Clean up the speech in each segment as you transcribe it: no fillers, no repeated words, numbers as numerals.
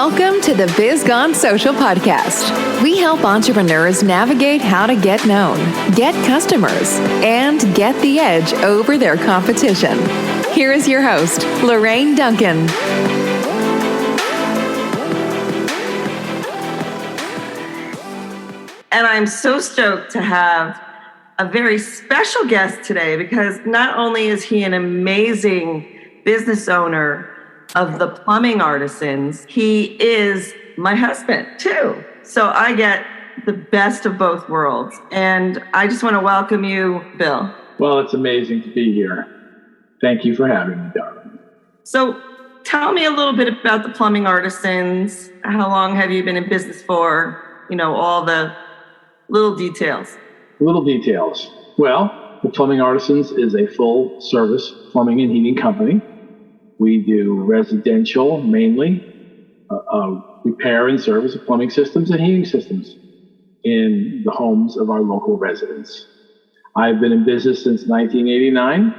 Welcome to the Biz Gone Social Podcast. We help entrepreneurs navigate how to get known, get customers, and get the edge over their competition. Here is your host, Lorraine Duncan. And I'm so stoked to have a very special guest today because not only is he an amazing business owner of the Plumbing Artisans, he is my husband too. So I get the best of both worlds. And I just want to welcome you, Bill. Well, it's amazing to be here. Thank you for having me, darling. So tell me a little bit about the Plumbing Artisans. How long have you been in business for? You know, all the little details. Little details. Well, the Plumbing Artisans is a full-service plumbing and heating company. We do residential, mainly, repair and service of plumbing systems and heating systems in the homes of our local residents. I've been in business since 1989,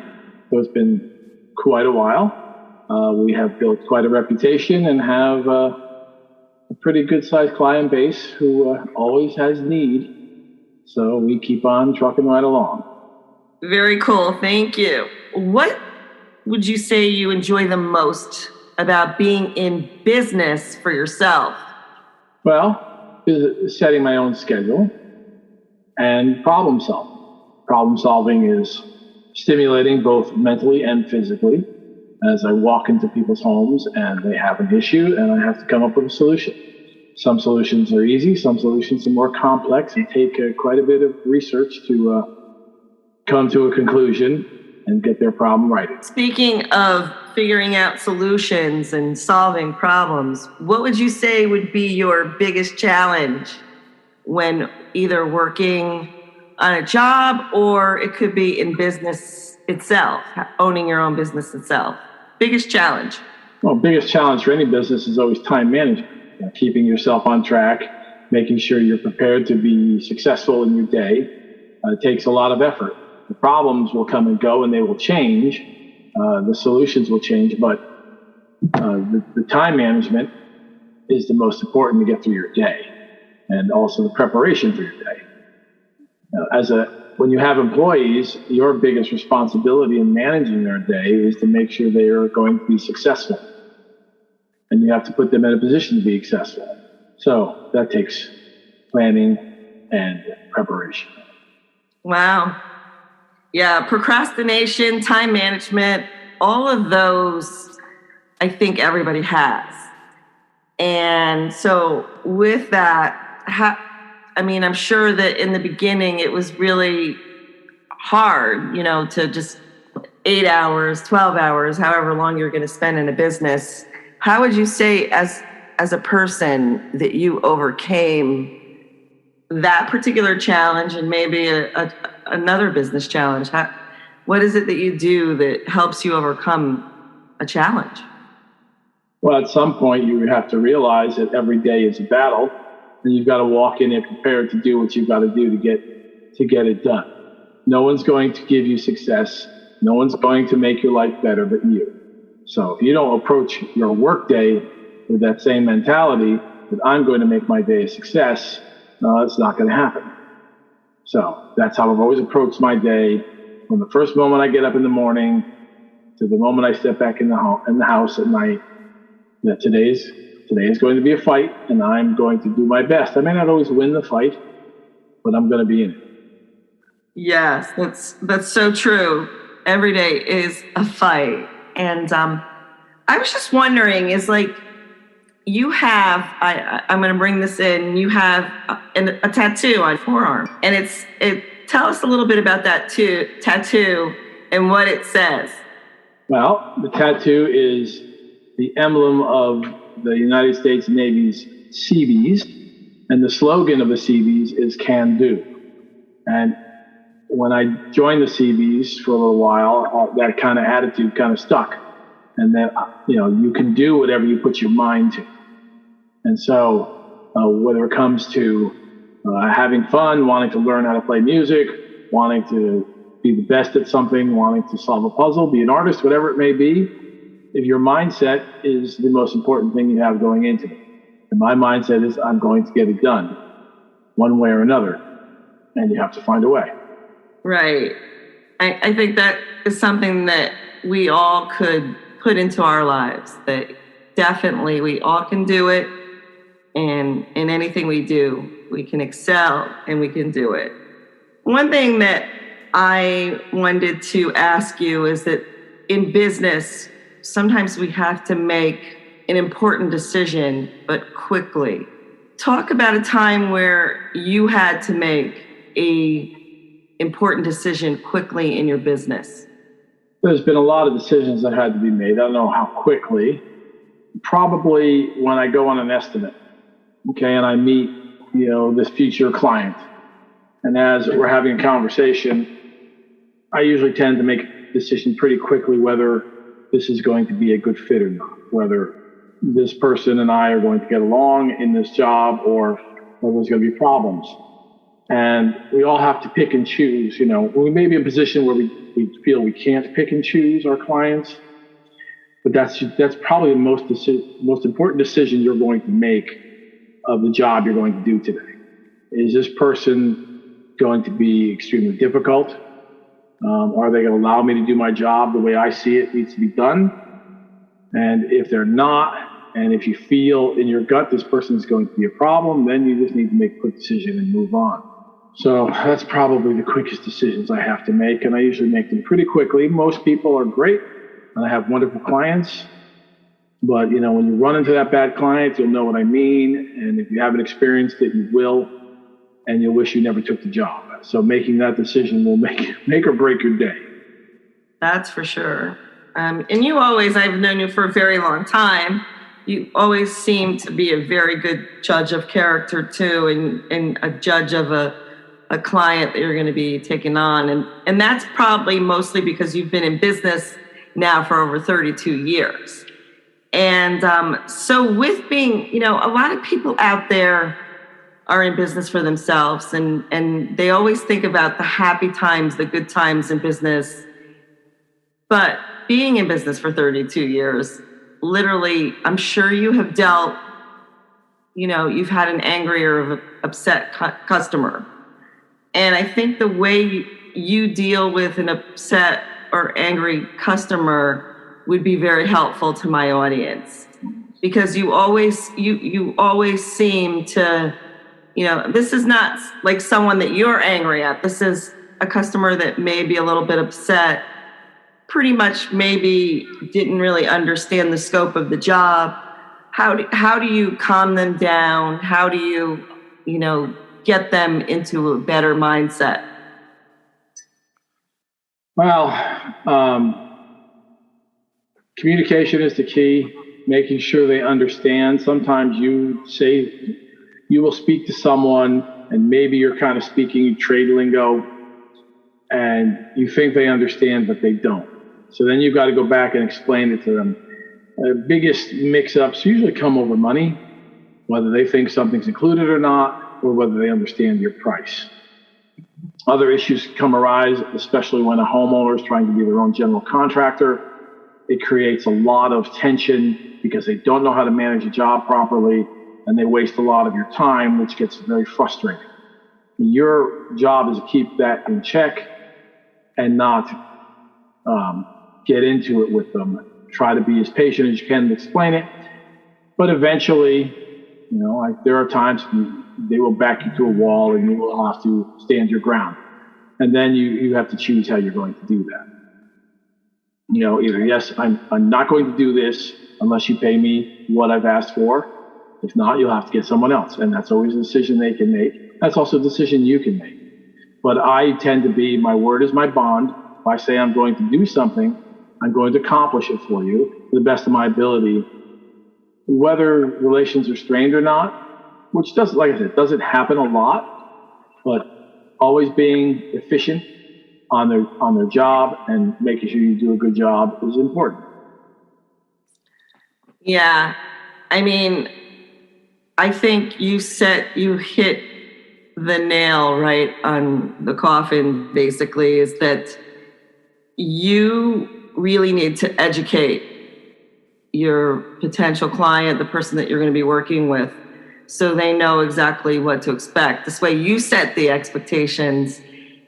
so it's been quite a while. We have built quite a reputation and have a pretty good-sized client base who always has need. So we keep on trucking right along. Very cool. Thank you. What would you say you enjoy the most about being in business for yourself? Well, setting my own schedule and problem solving. Problem solving is stimulating both mentally and physically as I walk into people's homes and they have an issue and I have to come up with a solution. Some solutions are easy, some solutions are more complex and take quite a bit of research to come to a conclusion and get their problem right. Speaking of figuring out solutions and solving problems, what would you say would be your biggest challenge when either working on a job or it could be in business itself, owning your own business itself? Biggest challenge? Well, biggest challenge for any business is always time management. Keeping yourself on track, making sure you're prepared to be successful in your day. It takes a lot of effort. The problems will come and go and they will change. The solutions will change, but the time management is the most important to get through your day and also the preparation for your day. When you have employees, your biggest responsibility in managing their day is to make sure they are going to be successful. And you have to put them in a position to be successful. So that takes planning and preparation. Wow. Yeah, procrastination, time management, all of those, I think everybody has. And so with that, I'm sure that in the beginning it was really hard, to just 8 hours, 12 hours, however long you're going to spend in a business. How would you say as a person that you overcame that particular challenge and maybe another business challenge? What is it that you do that helps you overcome a challenge? Well, at some point you have to realize that every day is a battle and you've got to walk in there prepared to do what you've got to do to get it done. No one's going to give you success. No one's going to make your life better but you. So if you don't approach your work day with that same mentality that I'm going to make my day a success, no, that's not going to happen. So that's how I've always approached my day, from the first moment I get up in the morning to the moment I step back in the house at night. That today is going to be a fight, and I'm going to do my best. I may not always win the fight, but I'm going to be in it. Yes, that's so true. Every day is a fight. And I was just wondering, you have, I'm going to bring this in, you have a tattoo on your forearm. And tell us a little bit about that tattoo and what it says. Well, the tattoo is the emblem of the United States Navy's Seabees. And the slogan of the Seabees is "Can Do." And when I joined the Seabees for a little while, that kind of attitude kind of stuck. And that, you can do whatever you put your mind to. And so whether it comes to having fun, wanting to learn how to play music, wanting to be the best at something, wanting to solve a puzzle, be an artist, whatever it may be, if your mindset is the most important thing you have going into it. And my mindset is I'm going to get it done one way or another. And you have to find a way. Right. I think that is something that we all could put into our lives, that definitely we all can do it. And in anything we do, we can excel and we can do it. One thing that I wanted to ask you is that in business, sometimes we have to make an important decision, but quickly. Talk about a time where you had to make a important decision quickly in your business. There's been a lot of decisions that had to be made. I don't know how quickly. Probably when I go on an estimate, okay, and I meet, this future client. And as we're having a conversation, I usually tend to make a decision pretty quickly whether this is going to be a good fit or not, whether this person and I are going to get along in this job or whether there's going to be problems. And we all have to pick and choose. We may be in a position where we feel we can't pick and choose our clients, but that's probably the most important decision you're going to make of the job you're going to do today. Is this person going to be extremely difficult? Are they going to allow me to do my job the way I see it needs to be done? And if they're not, and if you feel in your gut this person is going to be a problem, then you just need to make a quick decision and move on. So that's probably the quickest decisions I have to make, and I usually make them pretty quickly. Most people are great, and I have wonderful clients. But, when you run into that bad client, you'll know what I mean. And if you haven't experienced it, you will, and you'll wish you never took the job. So making that decision will make or break your day. That's for sure. And you always, I've known you for a very long time. You always seem to be a very good judge of character too, and a judge of a client that you're going to be taking on. And that's probably mostly because you've been in business now for over 32 years. And so with being, a lot of people out there are in business for themselves, and they always think about the happy times, the good times in business. But being in business for 32 years, literally, I'm sure you have dealt, you've had an angry or upset customer. And I think the way you deal with an upset or angry customer would be very helpful to my audience, because you always seem to, this is not like someone that you're angry at. This is a customer that may be a little bit upset, pretty much maybe didn't really understand the scope of the job. How do you calm them down? How do you, get them into a better mindset? Well, communication is the key, making sure they understand. Sometimes you will speak to someone and maybe you're kind of speaking trade lingo and you think they understand, but they don't. So then you've got to go back and explain it to them. The biggest mix-ups usually come over money, whether they think something's included or not, or whether they understand your price. Other issues arise, especially when a homeowner is trying to be their own general contractor. It creates a lot of tension because they don't know how to manage a job properly, and they waste a lot of your time, which gets very frustrating. Your job is to keep that in check and not get into it with them. Try to be as patient as you can to explain it. But eventually, there are times they will back you to a wall and you will have to stand your ground. And then you have to choose how you're going to do that. Either, yes, I'm not going to do this unless you pay me what I've asked for. If not, you'll have to get someone else. And that's always a decision they can make. That's also a decision you can make. But I tend to be, my word is my bond. If I say I'm going to do something, I'm going to accomplish it for you to the best of my ability, whether relations are strained or not, which doesn't, like I said, doesn't happen a lot, but always being efficient on their job and making sure you do a good job is important. Yeah. I mean, I think you hit the nail right on the coffin, basically, is that you really need to educate your potential client, the person that you're going to be working with, so they know exactly what to expect. This way you set the expectations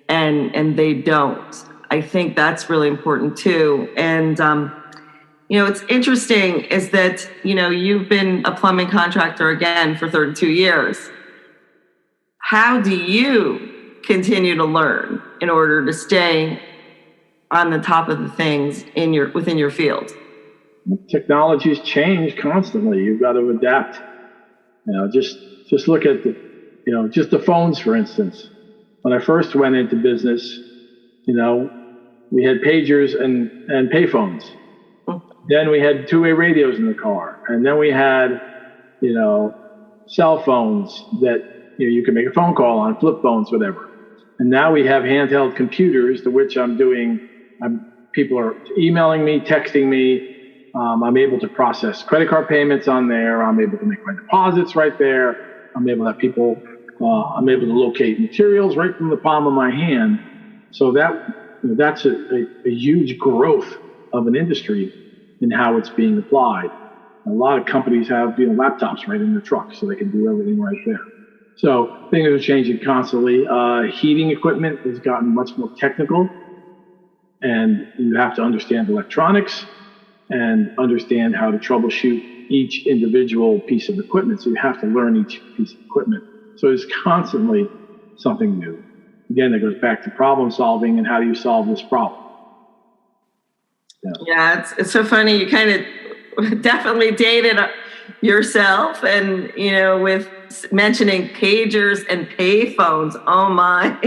and they don't. I think that's really important too. And, it's interesting is that, you've been a plumbing contractor again for 32 years. How do you continue to learn in order to stay on the top of the things within your field? Technologies change constantly. You've got to adapt. Just look at just the phones, for instance. When I first went into business, we had pagers and payphones. Then we had two-way radios in the car, and then we had, cell phones that you can make a phone call on, flip phones, whatever. And now we have handheld computers, to which people are emailing me, texting me. I'm able to process credit card payments on there. I'm able to make my deposits right there. I'm able to locate materials right from the palm of my hand. So that's a huge growth of an industry in how it's being applied. A lot of companies have laptops right in their truck, so they can do everything right there. So things are changing constantly. Heating equipment has gotten much more technical, and you have to understand electronics and understand how to troubleshoot each individual piece of equipment. So you have to learn each piece of equipment. So it's constantly something new. Again, it goes back to problem solving and how do you solve this problem. Yeah, it's so funny. You kind of definitely dated yourself, and with mentioning pagers and pay phones. Oh my!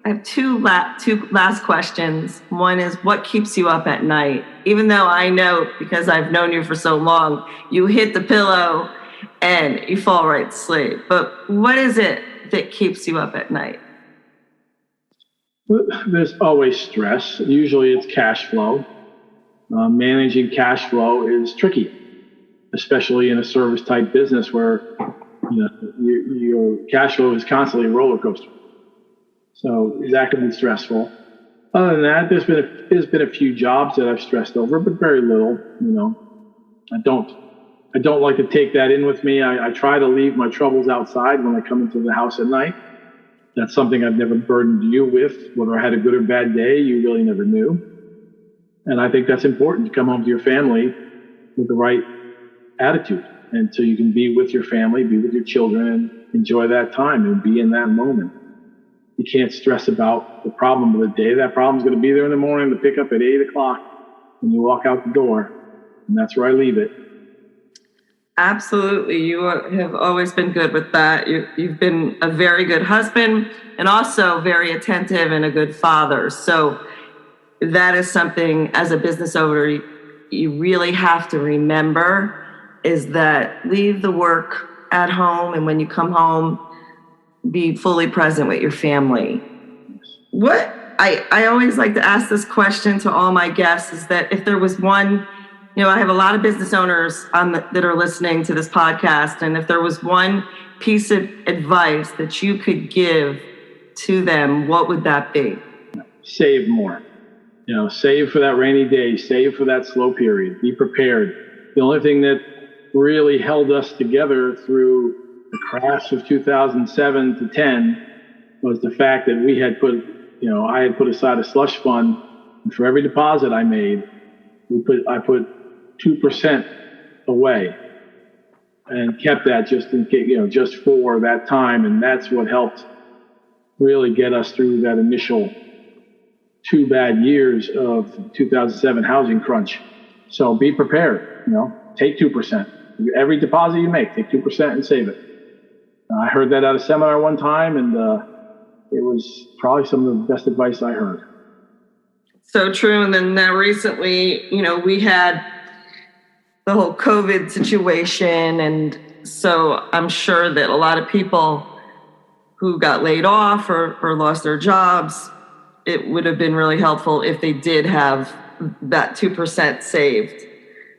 I have two last questions. One is, what keeps you up at night? Even though I know, because I've known you for so long, you hit the pillow and you fall right to sleep. But what is it that keeps you up at night? There's always stress. Usually it's cash flow. Managing cash flow is tricky, especially in a service type business where your cash flow is constantly a roller coaster. So that can be stressful. Other than that, there's been a few jobs that I've stressed over, but very little. I don't like to take that in with me. I try to leave my troubles outside when I come into the house at night. That's something I've never burdened you with. Whether I had a good or bad day, you really never knew. And I think that's important to come home to your family with the right attitude. And so you can be with your family, be with your children, and enjoy that time and be in that moment. You can't stress about the problem of the day. That problem's going to be there in the morning to pick up at 8 o'clock when you walk out the door. And that's where I leave it. Absolutely. You have always been good with that. You've been a very good husband and also very attentive and a good father. So that is something, as a business owner, you really have to remember, is that leave the work at home, and when you come home, be fully present with your family. What I always like to ask this question to all my guests is that if there was one, I have a lot of business owners that are listening to this podcast, and if there was one piece of advice that you could give to them, what would that be? Save more. Save for that rainy day, save for that slow period, be prepared. The only thing that really held us together through the crash of 2007 to 10 was the fact that we had I had put aside a slush fund, and for every deposit I made, I put 2% away and kept that just in case, just for that time. And that's what helped really get us through that initial 2 bad years of 2007 housing crunch. So be prepared, take 2%. Every deposit you make, take 2% and save it. I heard that at a seminar one time, and it was probably some of the best advice I heard. So true. And then now recently, we had the whole COVID situation. And so I'm sure that a lot of people who got laid off or lost their jobs, it would have been really helpful if they did have that 2% saved.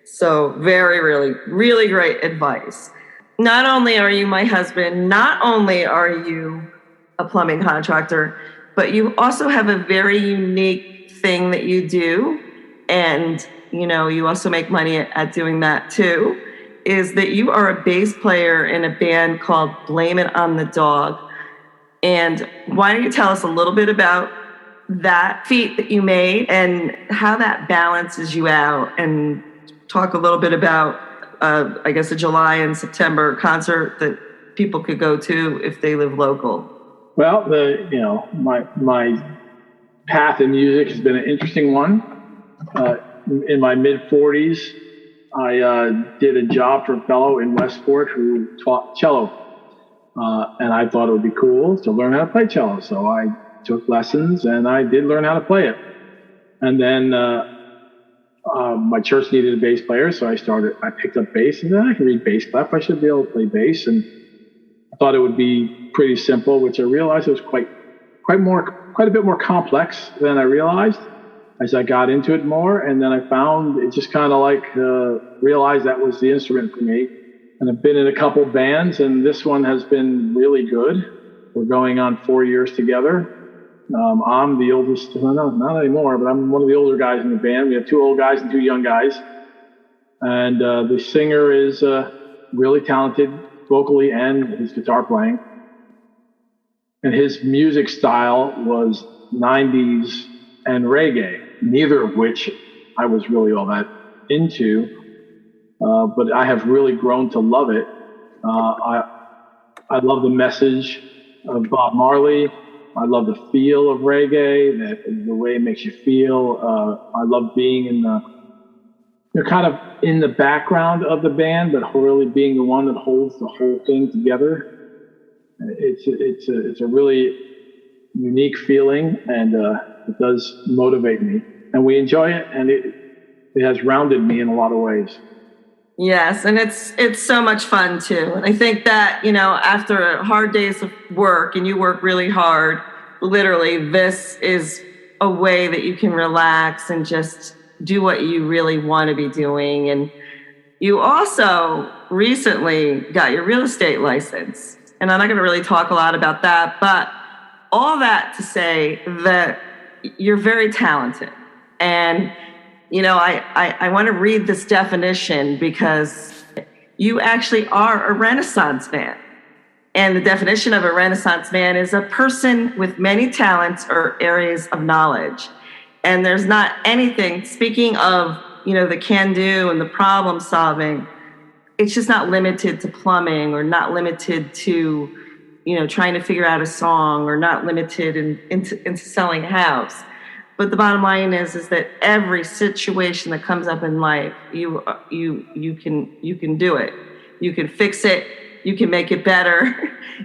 So very, really, really great advice. Not only are you my husband, not only are you a plumbing contractor, but you also have a very unique thing that you do. and you also make money at doing that too, is that you are a bass player in a band called Blame It on the Dog. And why don't you tell us a little bit about that feat that you made and how that balances you out, and talk a little bit about, I guess, a July and September concert that people could go to if they live local. Well, my path in music has been an interesting one. In my mid-40s, I did a job for a fellow in Westport who taught cello. And I thought it would be cool to learn how to play cello. So I took lessons and I did learn how to play it. And then my church needed a bass player, so I picked up bass, and then I can read bass clef. I should be able to play bass. And I thought it would be pretty simple, which I realized it was quite a bit more complex than I realized as I got into it more. And then I found it just kind of realized that was the instrument for me. And I've been in a couple bands, and this one has been really good. We're going on 4 years together. I'm the oldest, not anymore, but I'm one of the older guys in the band. We have 2 old guys and 2 young guys. And the singer is really talented vocally and his guitar playing. And his music style was 90s and reggae, neither of which I was really all that into. But I have really grown to love it. I love the message of Bob Marley. I love the feel of reggae, the way it makes you feel. I love being kind of in the background of the band, but really being the one that holds the whole thing together. It's a really unique feeling, and it does motivate me. And we enjoy it, and it has rounded me in a lot of ways. Yes, and it's so much fun too. And I think that, after hard days of work, and you work really hard, literally, this is a way that you can relax and just do what you really want to be doing. And you also recently got your real estate license. And I'm not going to really talk a lot about that, but all that to say that you're very talented. And I want to read this definition because you actually are a Renaissance man. And the definition of a Renaissance man is a person with many talents or areas of knowledge. And there's not anything, speaking of, the can-do and the problem solving, it's just not limited to plumbing, or not limited to, trying to figure out a song, or not limited into selling a house. But the bottom line is that every situation that comes up in life, you can do it. You can fix it. You can make it better.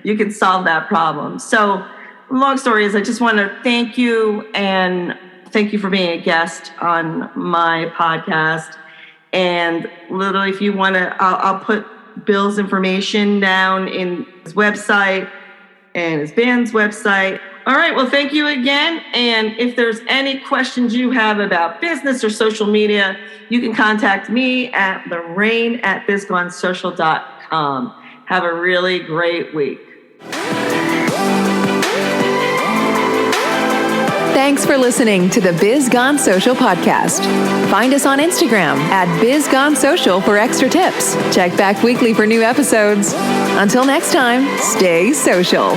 You can solve that problem. So, long story is, I just want to thank you, and thank you for being a guest on my podcast. And literally, if you want to, I'll put Bill's information down in his website and his band's website. All right, well, thank you again. And if there's any questions you have about business or social media, you can contact me at lorraine@bizgonesocial.com. Have a really great week. Thanks for listening to the Biz Gone Social podcast. Find us on Instagram at BizGoneSocial for extra tips. Check back weekly for new episodes. Until next time, stay social.